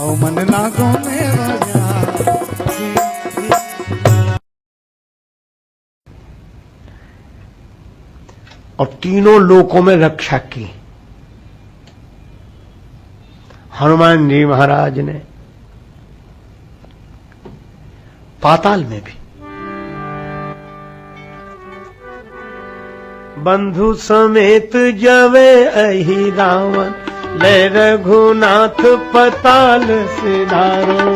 ओ मन लागो मेरा यार। और तीनों लोकों में रक्षा की हनुमान जी महाराज ने, पाताल में भी। बंधु समेत जवे अहि रावण, ले रघुनाथ पताल सिधारो।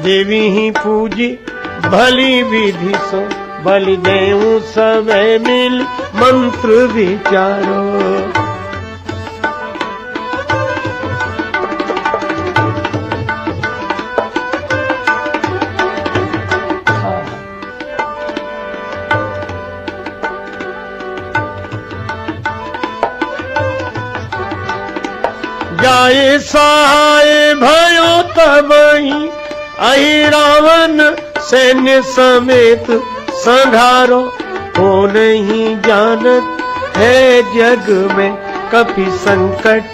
देवी ही पूजी भली विधि सो, बलि देऊ सबे मिल मंत्र विचारो। जाए सहाय भयो तबहि, अहि रावण सैन्य समेत संघारो। हो नहीं जानत है जग में, कपि संकट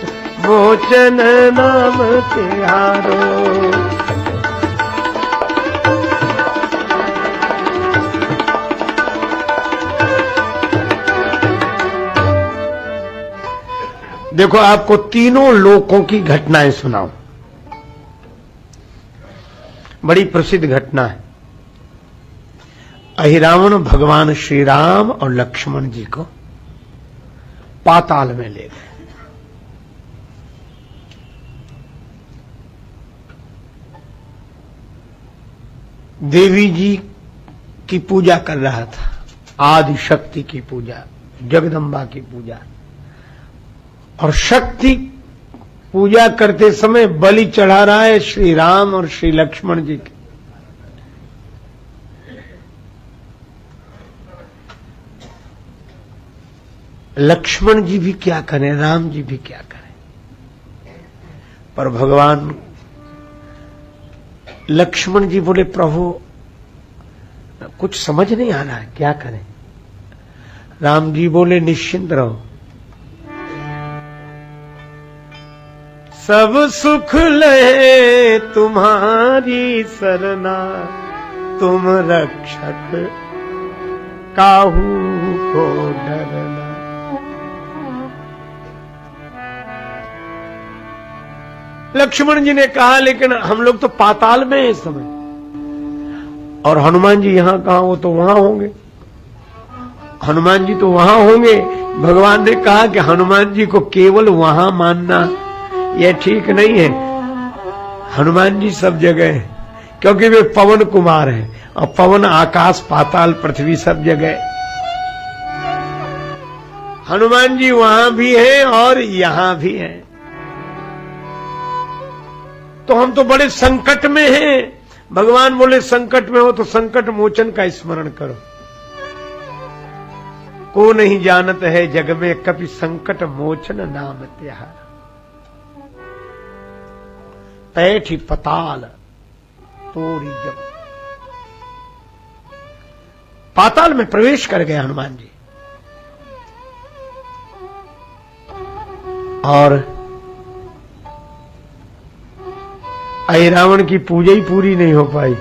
मोचन नाम तिहारो। देखो, आपको तीनों लोकों की घटनाएं सुनाऊं। बड़ी प्रसिद्ध घटना है। अहिरावण भगवान श्री राम और लक्ष्मण जी को पाताल में ले गए। देवी जी की पूजा कर रहा था, आदि शक्ति की पूजा, जगदम्बा की पूजा। और शक्ति पूजा करते समय बलि चढ़ा रहा है श्री राम और श्री लक्ष्मण जी के। लक्ष्मण जी भी क्या करें, राम जी भी क्या करें। पर भगवान लक्ष्मण जी बोले, प्रभु कुछ समझ नहीं आ रहा है, क्या करें। राम जी बोले, निश्चिंत रहो, सब सुख ले तुम्हारी सरना, तुम रक्षक काहू को डरना। लक्ष्मण जी ने कहा, लेकिन हम लोग तो पाताल में हैं इस समय, और हनुमान जी यहां कहां, वो तो वहां होंगे। हनुमान जी तो वहां होंगे। भगवान ने कहा कि हनुमान जी को केवल वहां मानना यह ठीक नहीं है। हनुमान जी सब जगह हैं, क्योंकि वे पवन कुमार हैं, और पवन आकाश पाताल पृथ्वी सब जगह। हनुमान जी वहां भी हैं और यहां भी हैं। तो हम तो बड़े संकट में हैं। भगवान बोले, संकट में हो तो संकट मोचन का स्मरण करो। को नहीं जानत है जग में, कभी संकट मोचन नाम त्यार। पैठी पताल तोरी जब, पाताल में प्रवेश कर गए हनुमान जी। और अहिरावण की पूजा ही पूरी नहीं हो पाई,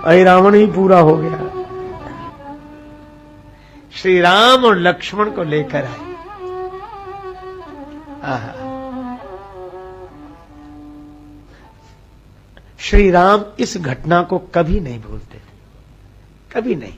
अहिरावण ही पूरा हो गया। श्री राम और लक्ष्मण को लेकर आए। आहा, श्री राम इस घटना को कभी नहीं भूलते, कभी नहीं।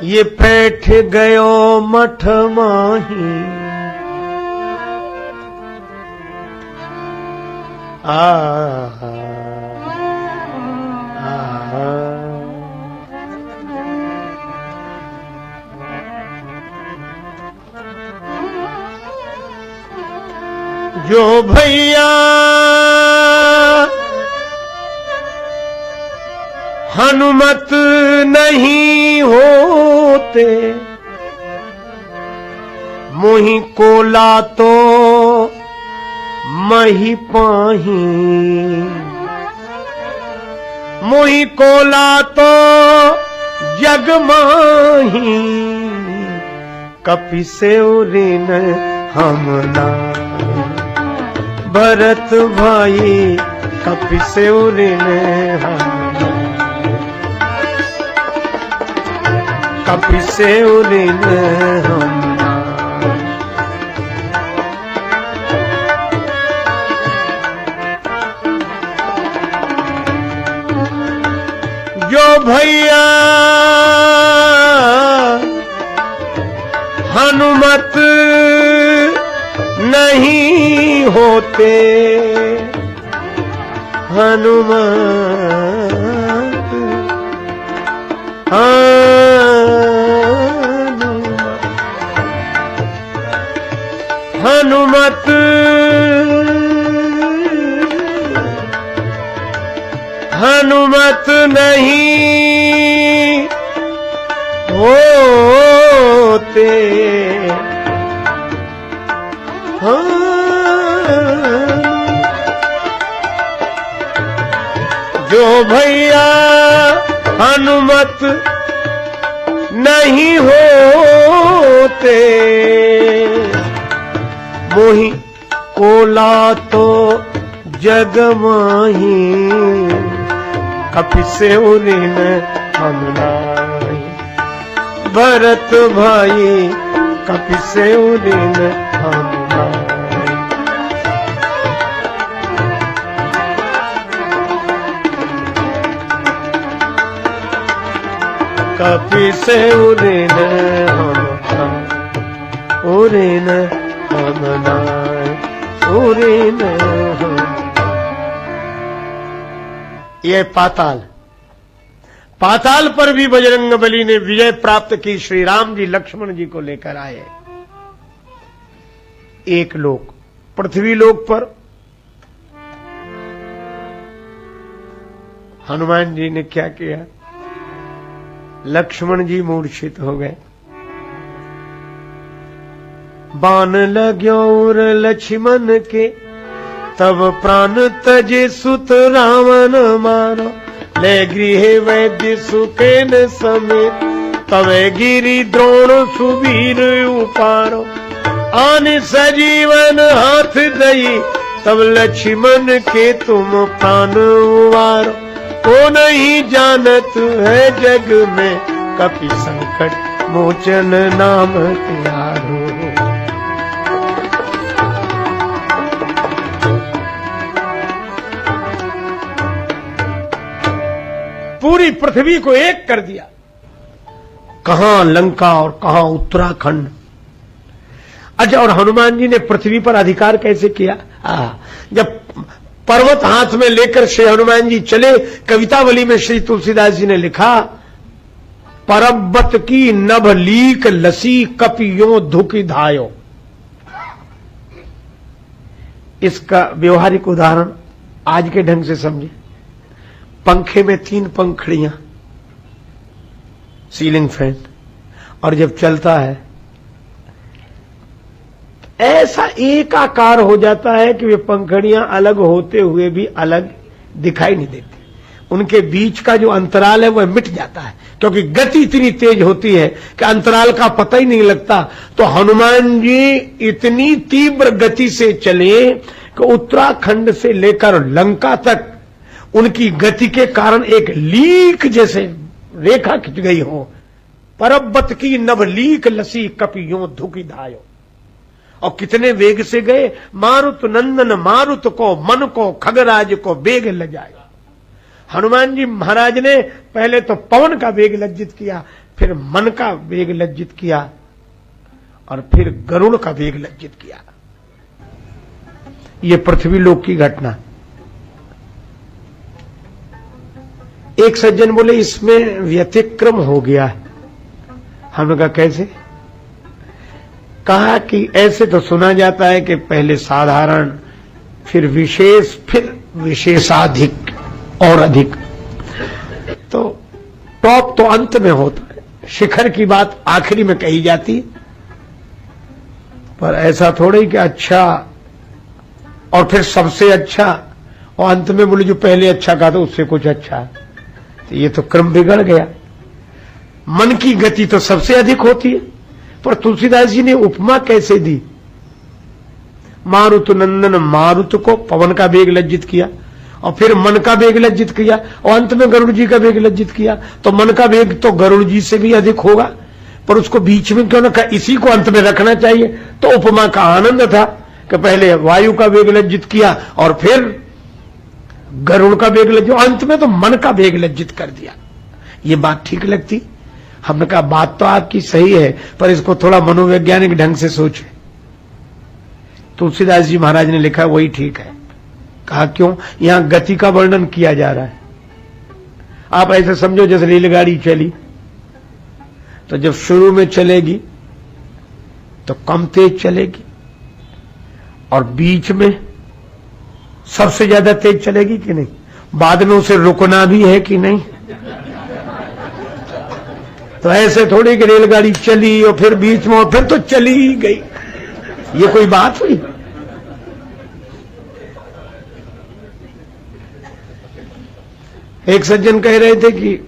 ये बैठ गयो मठ माही, जो भैया हनुमत नहीं होते, मोही कोला तो मही पाही, मोही कोला तो जग माही, कपि से ऋण हम नाहि। भरत भाई कपि से ऋण हम नाहि, कपि से ऋण हम नाहि। जो भैया हनुमत नहीं होते, हनुमत हनुमत हनुमत नहीं होते, जो भैया हनुमत नहीं होते, मोही कोला तो जग माही, कपि से ऋण हम नाहि। भरत भाई कपि से ऋण हम नाहि। कपि से ऋण हम नाहि, ऋण हम नाहि, ऋण हम। ये पाताल, पाताल पर भी बजरंगबली ने विजय प्राप्त की। श्री राम जी लक्ष्मण जी को लेकर आए। एक लोक, पृथ्वी लोक पर हनुमान जी ने क्या किया, लक्ष्मण जी मूर्छित हो गए। बाण लाग्यो और लक्ष्मण के, तब प्राण तजे सुत रावण मारो। ले गृह वैद्य सुकेन समेत, तवे गिरी द्रोण सुवीर उपारो। आन सजीवन हाथ दई, तब लक्ष्मण के तुम प्राण उवारो। को नहीं जानत है जग में, कपि संकट मोचन नाम त्यारो। पूरी पृथ्वी को एक कर दिया। कहां लंका और कहां उत्तराखंड। अच्छा, और हनुमान जी ने पृथ्वी पर अधिकार कैसे किया? जब पर्वत हाथ में लेकर श्री हनुमान जी चले, कवितावली में श्री तुलसीदास जी ने लिखा, परबत की नभ लीक लसी, कपियों धुकी धायो। इसका व्यवहारिक उदाहरण आज के ढंग से समझे। पंखे में 3 पंखड़ियां, सीलिंग फैन, और जब चलता है ऐसा एक आकार हो जाता है कि वे पंखड़ियां अलग होते हुए भी अलग दिखाई नहीं देती। उनके बीच का जो अंतराल है वह मिट जाता है, क्योंकि गति इतनी तेज होती है कि अंतराल का पता ही नहीं लगता। तो हनुमान जी इतनी तीव्र गति से चले कि उत्तराखंड से लेकर लंका तक उनकी गति के कारण एक लीक जैसे रेखा खिंच गई हो। परबत की नभ लीक लसी, कपियों धुकी धायो। और कितने वेग से गए, मारुत नंदन मारुत को, मन को खगराज को वेग ल जाएगा। हनुमान जी महाराज ने पहले तो पवन का वेग लज्जित किया, फिर मन का वेग लज्जित किया, और फिर गरुड़ का वेग लज्जित किया। ये पृथ्वी लोक की घटना। एक सज्जन बोले इसमें व्यतिक्रम हो गया है। हमने कहा कैसे? कहा कि ऐसे तो सुना जाता है कि पहले साधारण, फिर विशेष, फिर विशेषाधिक और अधिक। तो टॉप तो अंत में होता है, शिखर की बात आखिरी में कही जाती। पर ऐसा थोड़ा ही कि अच्छा और फिर सबसे अच्छा और अंत में बोले जो पहले अच्छा कहा था उससे कुछ अच्छा, तो ये तो क्रम बिगड़ गया। मन की गति तो सबसे अधिक होती है, पर तुलसीदास जी ने उपमा कैसे दी? मारुत नंदन मारुत को पवन का वेग लज्जित किया और फिर मन का वेग लज्जित किया और अंत में गरुड़ जी का वेग लज्जित किया। तो मन का वेग तो गरुड़ जी से भी अधिक होगा, पर उसको बीच में क्यों ना कहा, इसी को अंत में रखना चाहिए। तो उपमा का आनंद था कि पहले वायु का वेग लज्जित किया और फिर गरुड़ का वेग लज्जित, अंत में तो मन का वेग लज्जित कर दिया। ये बात ठीक लगती? हमने कहा बात तो आपकी सही है, पर इसको थोड़ा मनोवैज्ञानिक ढंग से सोचे। तुलसीदास जी महाराज ने लिखा वही ठीक है। कहा क्यों? यहां गति का वर्णन किया जा रहा है। आप ऐसे समझो जैसे रेलगाड़ी चली, तो जब शुरू में चलेगी तो कम तेज चलेगी और बीच में सबसे ज्यादा तेज चलेगी कि नहीं? बाद में उसे रुकना भी है कि नहीं? तो ऐसे थोड़ी कि रेलगाड़ी चली और फिर बीच में और फिर तो चली ही गई। ये कोई बात हुई? एक सज्जन कह रहे थे कि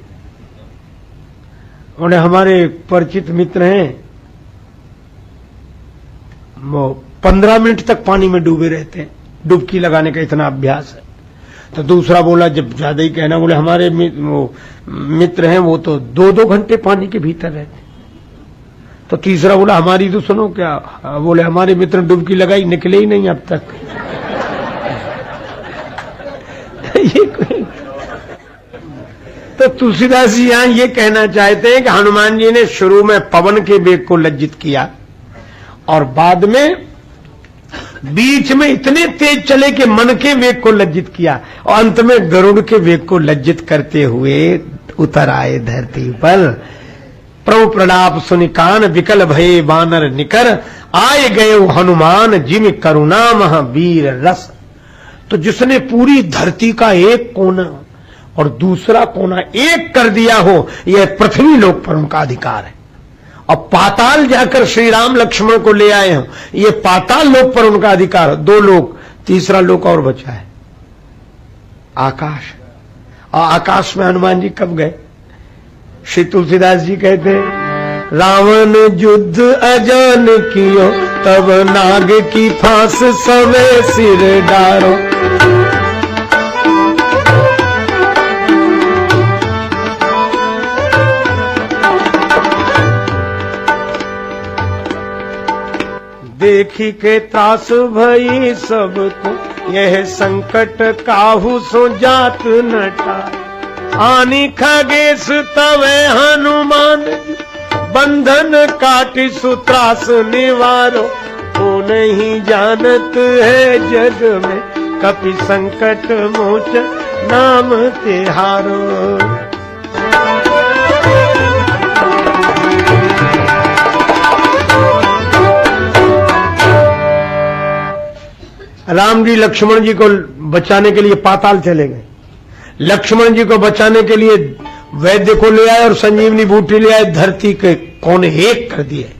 उन्हें हमारे परिचित मित्र हैं, वो 15 मिनट तक पानी में डूबे रहते हैं, डुबकी लगाने का इतना अभ्यास है। तो दूसरा बोला, जब ज्यादा ही कहना, बोले हमारे मित्र हैं वो तो 2-2 घंटे पानी के भीतर रहते। तो तीसरा बोला हमारी तो सुनो क्या, बोले हमारे मित्र डुबकी लगाई निकले ही नहीं अब तक। ये तो तुलसीदास जी यहां ये कहना चाहते हैं कि हनुमान जी ने शुरू में पवन के वेग को लज्जित किया और बाद में बीच में इतने तेज चले कि मन के वेग को लज्जित किया और अंत में गरुड़ के वेग को लज्जित करते हुए उतर आए धरती पर। प्रभु प्रलाप सुनिकान विकल भये बानर निकर, आए गए हनुमान जिम करुणा मह वीर रस। तो जिसने पूरी धरती का एक कोना और दूसरा कोना एक कर दिया हो, यह पृथ्वी लोक पर उनका अधिकार है। और पाताल जाकर श्री राम लक्ष्मण को ले आए हैं, ये पाताल लोक पर उनका अधिकार। 2 लोक, तीसरा लोक और बचा है आकाश। और आकाश में हनुमान जी कब गए? श्री तुलसीदास जी कहते हैं, रावण युद्ध अजान कियो, तब नाग की फांस सवे सिर डारो। देखी के त्रास भई सबको, यह संकट काहू सो जात नटा। आनी खगेश तवे हनुमान, बंधन काटी सुत्रास निवारो। वो नहीं जानत है जग में, कपि संकट मोच नाम तिहारो। राम जी लक्ष्मण जी को बचाने के लिए पाताल चले गए। लक्ष्मण जी को बचाने के लिए वैद्य को ले आए और संजीवनी बूटी ले आए, धरती के कोने एक कर दिए।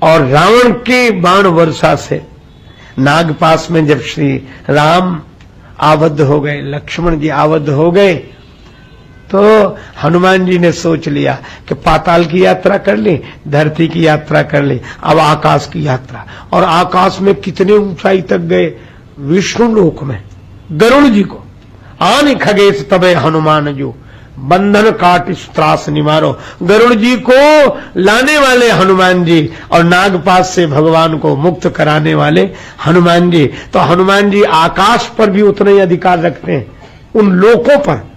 और रावण की बाण वर्षा से नागपास में जब श्री राम आबद्ध हो गए, लक्ष्मण जी आबद्ध हो गए, तो हनुमान जी ने सोच लिया कि पाताल की यात्रा कर ली, धरती की यात्रा कर ली, अब आकाश की यात्रा। और आकाश में कितने ऊंचाई तक गए? विष्णु लोक में गरुड़ जी को आने खगेश तबे हनुमान जो, बंधन काट त्रास निवारो। गरुड़ जी को लाने वाले हनुमान जी और नागपास से भगवान को मुक्त कराने वाले हनुमान जी। तो हनुमान जी आकाश पर भी उतने ही अधिकार रखते हैं। उन लोकों पर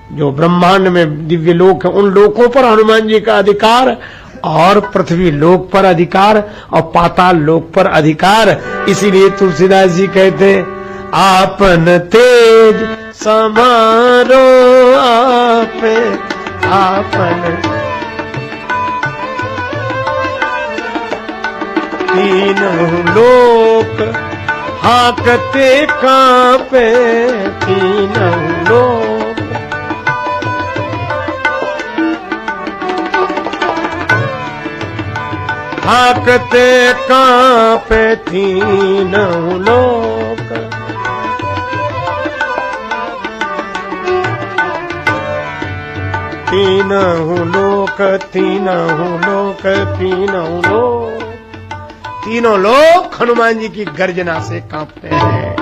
जो ब्रह्मांड में दिव्य लोक है, उन लोकों पर हनुमान जी का अधिकार, और पृथ्वी लोक पर अधिकार, और पाताल लोक पर अधिकार। इसीलिए तुलसीदास जी कहते आपन तेज समारो आपे आपन, तीनों लोक हाकते कांपे, तीनों लोक। हाकते कांपे तीनों लोक। तीनों लोक, तीनों लोक, तीनों लोक, तीनों लोक हनुमान जी की गर्जना से कांपते हैं।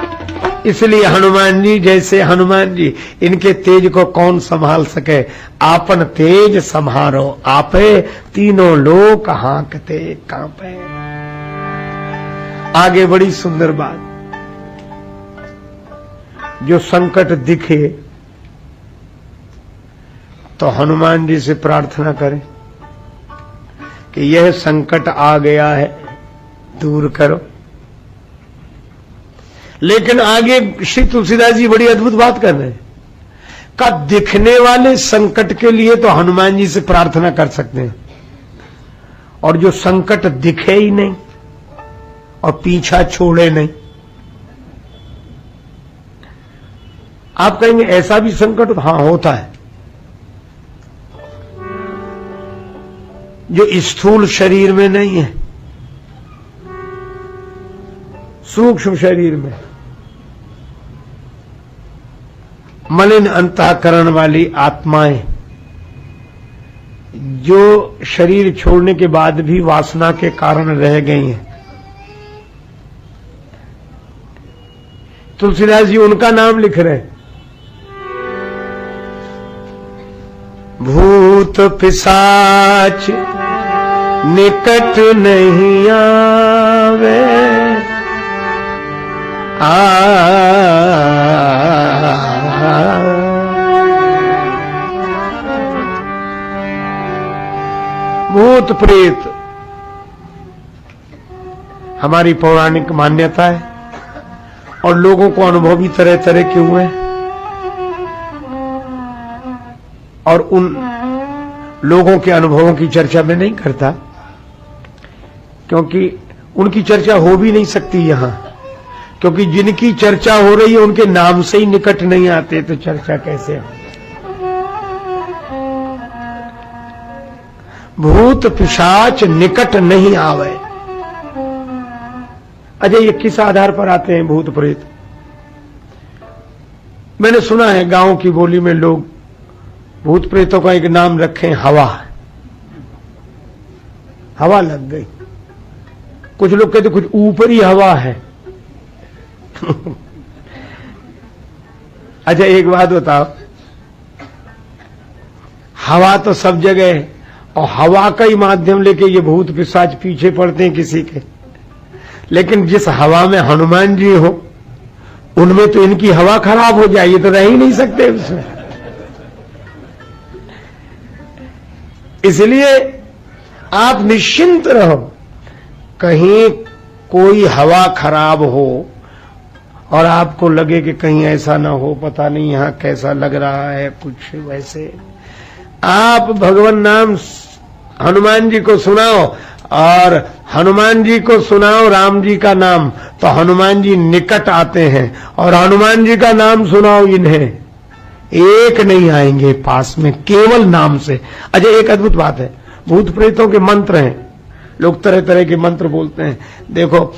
इसलिए हनुमान जी जैसे हनुमान जी, इनके तेज को कौन संभाल सके। आपन तेज संभारो आपे, तीनों लोक हांकते कांपे। आगे बड़ी सुंदर बात, जो संकट दिखे तो हनुमान जी से प्रार्थना करें कि यह संकट आ गया है, दूर करो। लेकिन आगे श्री तुलसीदास जी बड़ी अद्भुत बात कर रहे हैं का दिखने वाले संकट के लिए तो हनुमान जी से प्रार्थना कर सकते हैं, और जो संकट दिखे ही नहीं और पीछा छोड़े नहीं। आप कहेंगे ऐसा भी संकट, हाँ होता है, जो स्थूल शरीर में नहीं है, सूक्ष्म शरीर में मलिन अंतःकरण वाली आत्माएं, जो शरीर छोड़ने के बाद भी वासना के कारण रह गई हैं। तुलसीदास जी उनका नाम लिख रहे हैं। भूत पिशाच निकट नहीं आवे, भूत प्रेत हमारी पौराणिक मान्यता है, और लोगों को अनुभव भी तरह तरह के हुए हैं। और उन लोगों के अनुभवों की चर्चा मैं नहीं करता, क्योंकि उनकी चर्चा हो भी नहीं सकती यहां, क्योंकि जिनकी चर्चा हो रही है उनके नाम से ही निकट नहीं आते, तो चर्चा कैसे हो। भूत पिशाच निकट नहीं आवे। अजय ये किस आधार पर आते हैं भूत प्रेत? मैंने सुना है गांव की बोली में लोग भूत प्रेतों का एक नाम रखें, हवा। हवा लग गई। कुछ लोग कहते कुछ ऊपर ही हवा है। अच्छा एक बात बताओ, हवा तो सब जगह है, और हवा का ही माध्यम लेके ये भूत पिशाच पीछे पड़ते हैं किसी के। लेकिन जिस हवा में हनुमान जी हो, उनमें तो इनकी हवा खराब हो जाए, ये तो रह ही नहीं सकते उसमें। इसलिए आप निश्चिंत रहो, कहीं कोई हवा खराब हो और आपको लगे कि कहीं ऐसा ना हो, पता नहीं यहां कैसा लग रहा है, कुछ वैसे, आप भगवान नाम हनुमान जी को सुनाओ, और हनुमान जी को सुनाओ राम जी का नाम, तो हनुमान जी निकट आते हैं। और हनुमान जी का नाम सुनाओ इन्हें, एक नहीं आएंगे पास में, केवल नाम से। अच्छा एक अद्भुत बात है, भूत प्रेतों के मंत्र हैं, लोग तरह तरह के मंत्र बोलते हैं। देखो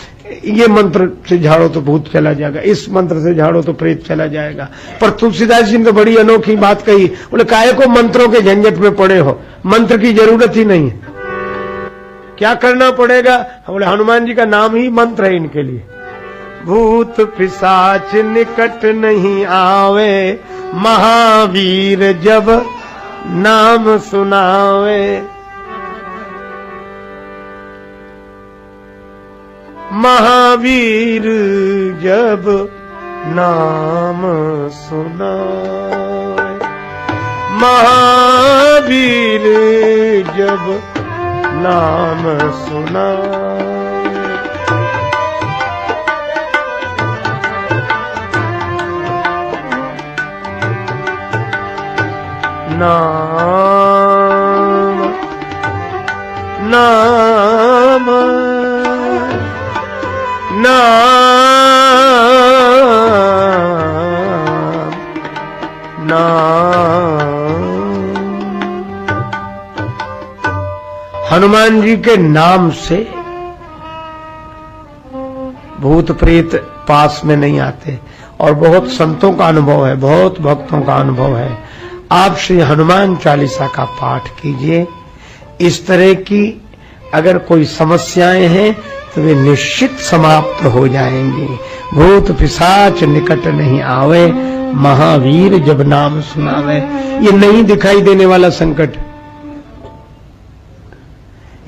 ये मंत्र से झाड़ो तो भूत चला जाएगा, इस मंत्र से झाड़ो तो प्रेत चला जाएगा। पर तुलसीदास जी ने तो बड़ी अनोखी बात कही, बोले काहे को मंत्रों के झंझट में पड़े हो, मंत्र की जरूरत ही नहीं है। क्या करना पड़ेगा? बोले हनुमान जी का नाम ही मंत्र है इनके लिए। भूत पिशाच निकट नहीं आवे, महावीर जब नाम सुनावे। महावीर जब नाम सुनावे, महावीर जब नाम सुनावे। नाम नाम नाम नाम। हनुमान जी के नाम से भूत प्रेत पास में नहीं आते। और बहुत संतों का अनुभव है, बहुत भक्तों का अनुभव है। आप श्री हनुमान चालीसा का पाठ कीजिए। इस तरह की अगर कोई समस्याएं हैं तो वे निश्चित समाप्त हो जाएंगी। भूत पिशाच निकट नहीं आवे, महावीर जब नाम सुनावे। ये नहीं दिखाई देने वाला संकट।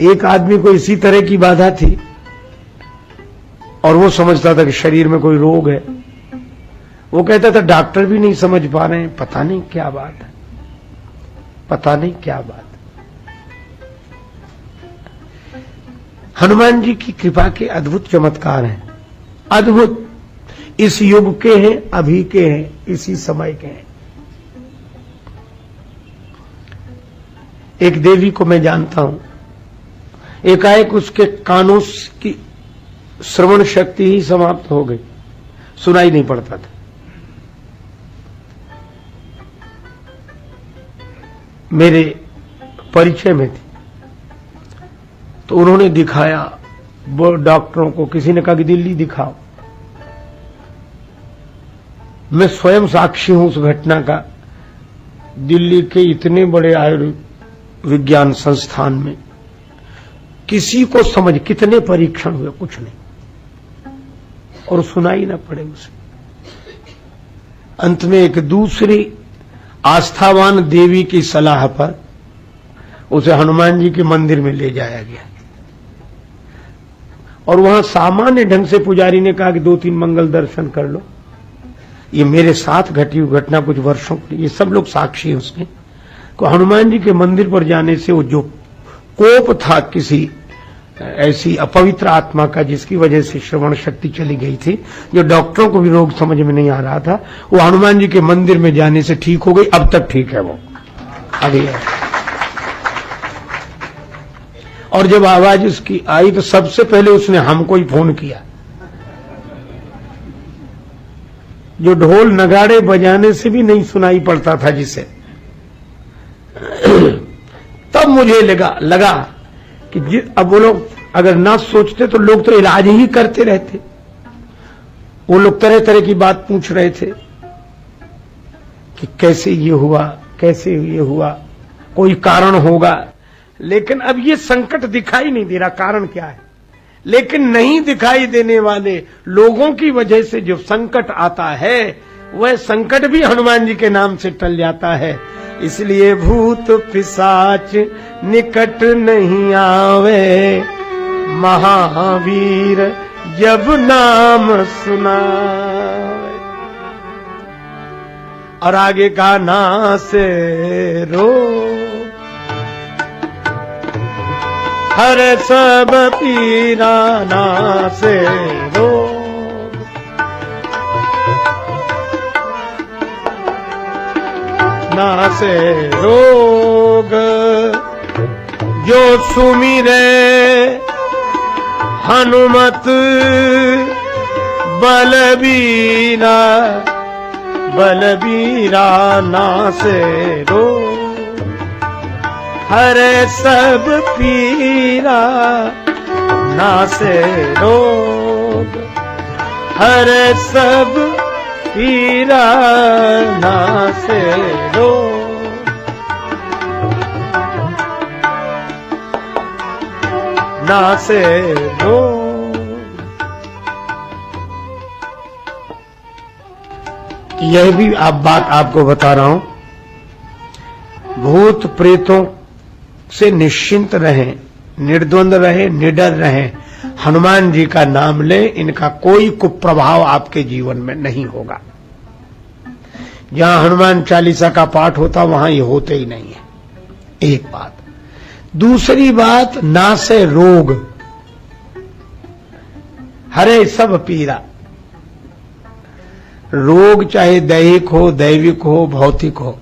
एक आदमी को इसी तरह की बाधा थी और वो समझता था कि शरीर में कोई रोग है। वो कहता था डॉक्टर भी नहीं समझ पा रहे हैं, पता नहीं क्या बात है, पता नहीं क्या बात। हनुमान जी की कृपा के अद्भुत चमत्कार हैं, अद्भुत। इस युग के हैं, अभी के हैं, इसी समय के हैं। एक देवी को मैं जानता हूं, एकाएक उसके कानों की श्रवण शक्ति ही समाप्त हो गई, सुनाई नहीं पड़ता था। मेरे परिचय में थी तो उन्होंने दिखाया वो डॉक्टरों को, किसी ने कहा कि दिल्ली दिखाओ। मैं स्वयं साक्षी हूं उस घटना का। दिल्ली के इतने बड़े आयुर्विज्ञान संस्थान में किसी को समझ, कितने परीक्षण हुए, कुछ नहीं, और सुनाई ना पड़े उसे। अंत में एक दूसरी आस्थावान देवी की सलाह पर उसे हनुमान जी के मंदिर में ले जाया गया और वहां सामान्य ढंग से पुजारी ने कहा कि 2-3 मंगल दर्शन कर लो। ये मेरे साथ घटी हुई घटना कुछ वर्षों की, ये सब लोग साक्षी हैं उसके। तो हनुमान जी के मंदिर पर जाने से वो जो कोप था किसी ऐसी अपवित्र आत्मा का, जिसकी वजह से श्रवण शक्ति चली गई थी, जो डॉक्टरों को भी रोग समझ में नहीं आ रहा था, वो हनुमान जी के मंदिर में जाने से ठीक हो गई। अब तक ठीक है वो, अभी है। और जब आवाज उसकी आई तो सबसे पहले उसने हमको ही फोन किया। जो ढोल नगाड़े बजाने से भी नहीं सुनाई पड़ता था जिसे, तब मुझे लगा कि अब वो लोग अगर ना सोचते तो लोग तो इलाज ही करते रहते। वो लोग तरह तरह की बात पूछ रहे थे कि कैसे ये हुआ, कैसे ये हुआ, कोई कारण होगा। लेकिन अब ये संकट दिखाई नहीं दे रहा, कारण क्या है। लेकिन नहीं दिखाई देने वाले लोगों की वजह से जो संकट आता है, वह संकट भी हनुमान जी के नाम से टल जाता है। इसलिए भूत पिशाच निकट नहीं आवे, महावीर जब नाम सुनावे। और आगे का ना से रो हर सब पीरा, ना से रो ना से रोग। जो सुमिरे हनुमत बलबीरा, बलबीरा ना से रोग। हरे सब पीरा, ना से रोग। हरे सब पीरा, ना से रोग। ना से रोग। यह भी बात आपको बता रहा हूं, भूत प्रेतों से निश्चिंत रहें, निर्द्वंद रहें, निडर रहें। हनुमान जी का नाम लें, इनका कोई कुप्रभाव आपके जीवन में नहीं होगा। जहां हनुमान चालीसा का पाठ होता वहां ये होते ही नहीं है। एक बात। दूसरी बात, ना से रोग, हरे सब पीरा। रोग चाहे दैहिक हो, दैविक हो, भौतिक हो,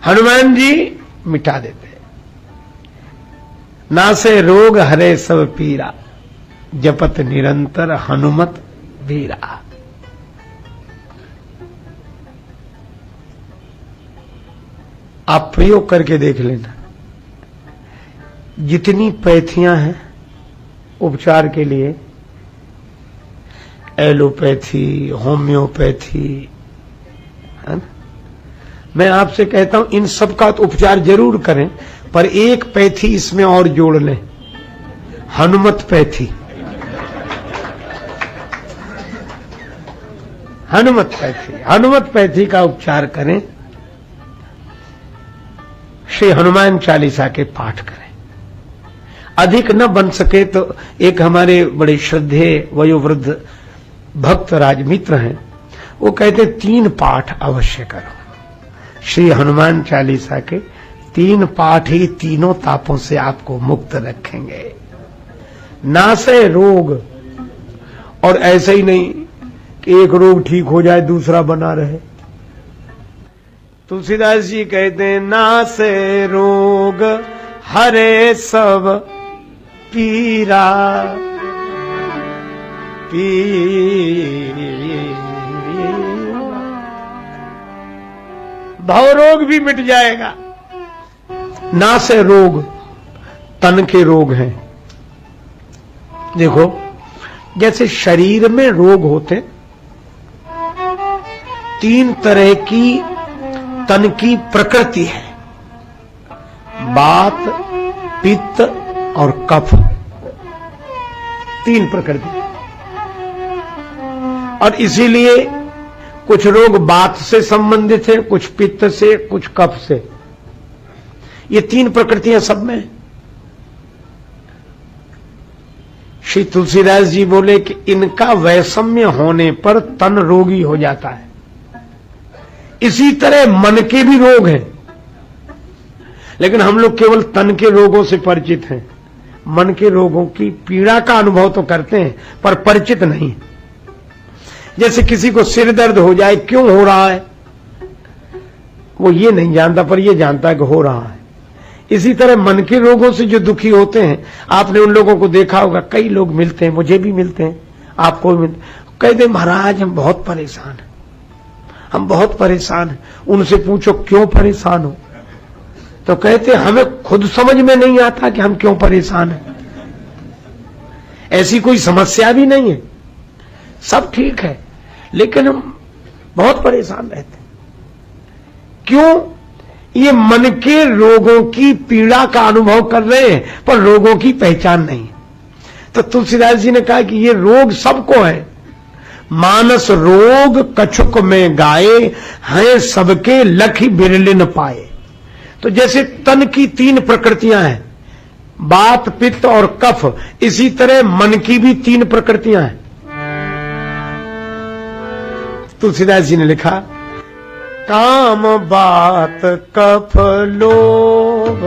हनुमान जी मिटा देते। ना से रोग हरे सब पीरा, जपत निरंतर हनुमत वीरा। आप प्रयोग करके देख लेना। जितनी पैथियां हैं उपचार के लिए, एलोपैथी, होम्योपैथी, है ना, मैं आपसे कहता हूं इन सब का तो उपचार जरूर करें, पर एक पैथी इसमें और जोड़ लें, हनुमत पैथी। हनुमत पैथी का उपचार करें, श्री हनुमान चालीसा के पाठ करें। अधिक न बन सके तो एक हमारे बड़े श्रद्धेय वयोवृद्ध भक्त राजमित्र हैं, वो कहते 3 पाठ अवश्य करो। श्री हनुमान चालीसा के 3 पाठ ही तीनों तापों से आपको मुक्त रखेंगे। नासे रोग, और ऐसे ही नहीं कि एक रोग ठीक हो जाए दूसरा बना रहे। तुलसीदास जी कहते हैं नासे रोग हरे सब पीरा, भवरोग भी मिट जाएगा। नासे रोग तन के रोग हैं। देखो जैसे शरीर में रोग होते, 3 तरह की तन की प्रकृति है, वात, पित्त और कफ, 3 प्रकृति। और इसीलिए कुछ रोग वात से संबंधित है, कुछ पित्त से, कुछ कफ से। ये 3 प्रकृतियां सब में। श्री तुलसीदास जी बोले कि इनका वैषम्य होने पर तन रोगी हो जाता है। इसी तरह मन के भी रोग हैं, लेकिन हम लोग केवल तन के रोगों से परिचित हैं, मन के रोगों की पीड़ा का अनुभव तो करते हैं पर परिचित नहीं। जैसे किसी को सिर दर्द हो जाए, क्यों हो रहा है वो ये नहीं जानता, पर ये जानता है कि हो रहा है। इसी तरह मन के रोगों से जो दुखी होते हैं, आपने उन लोगों को देखा होगा, कई लोग मिलते हैं, मुझे भी मिलते हैं, आपको भी मिलते, कहते महाराज हम बहुत परेशान हैं, हम बहुत परेशान हैं। उनसे पूछो क्यों परेशान हो, तो कहते हमें खुद समझ में नहीं आता कि हम क्यों परेशान हैं। ऐसी कोई समस्या भी नहीं है, सब ठीक है, लेकिन हम बहुत परेशान रहते हैं। क्यों? ये मन के रोगों की पीड़ा का अनुभव कर रहे हैं, पर रोगों की पहचान नहीं। तो तुलसीदास जी ने कहा कि ये रोग सबको है। मानस रोग कछुक में गाए, हैं सबके लखी बिरले न पाए। तो जैसे तन की 3 प्रकृतियां हैं, वात, पित्त और कफ, इसी तरह मन की भी 3 प्रकृतियां हैं। तुलसीदास जी ने लिखा काम, बात, कफ, लोभ,